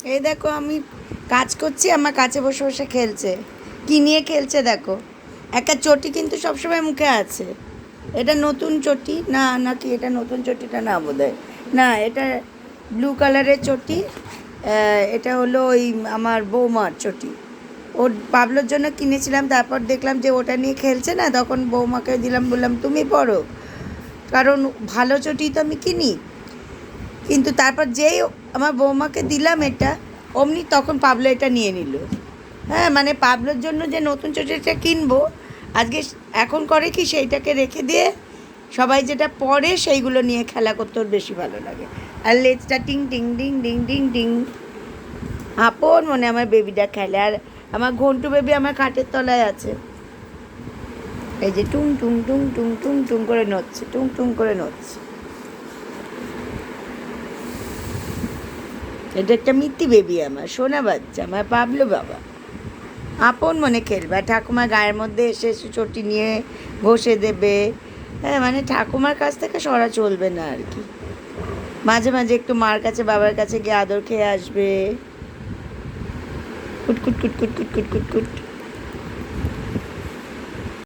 এই দেখো আমি কাজ করছি, আমার কাছে বসে বসে খেলছে। কি নিয়ে খেলছে দেখো। একটা চটি কিন্তু সবসময় মুখে আছে। এটা নতুন চটি না, নাকি এটা নতুন চটিটা না বোধহয়। না, এটা ব্লু কালারের চটি। এটা হলো ওই আমার বৌমার চটি। ওর পাবলোর জন্য কিনেছিলাম, তারপর দেখলাম যে ওটা নিয়ে খেলছে না, তখন বৌমাকে দিলাম, বললাম তুমি পরো। কারণ ভালো চটি তো আমি কিনি। কিন্তু তারপর যেই আমার বৌমাকে দিলাম এটা, অমনি তখন পাবলো এটা নিয়ে নিল। হ্যাঁ, মানে পাবলোর জন্য যে নতুন চটিটা কিনবো আজকে, এখন করে কি সেইটাকে রেখে দিয়ে সবাই যেটা পরে সেইগুলো নিয়ে খেলা করতে ওর বেশি ভালো লাগে। আর লেজটা টিং টিং ডিং ডিং ডিং ডিং, আপন মনে আমার বেবিটা খেলে। আর আমার ঘন্টু বেবি আমার খাটের তলায় আছে, এই যে টুং টুং টুং টুং টুং টুং করে নড়ছে, টুং টুং করে নড়ছে। এটা একটা মিত্তি বেবি, আমার সোনা বাচ্চা, আমার পাবলো বাবা। আপন মনে খেলবে, আর ঠাকুমার গায়ের মধ্যে এসে এসে চটি নিয়ে ঘষে দেবে। হ্যাঁ, মানে ঠাকুমার কাছ থেকে সরা চলবে না আর কি। মাঝে মাঝে একটু মার কাছে বাবার কাছে গিয়ে আদর খেয়ে আসবে। কুট কুট কুট কুট কুট কুট কুট কুট।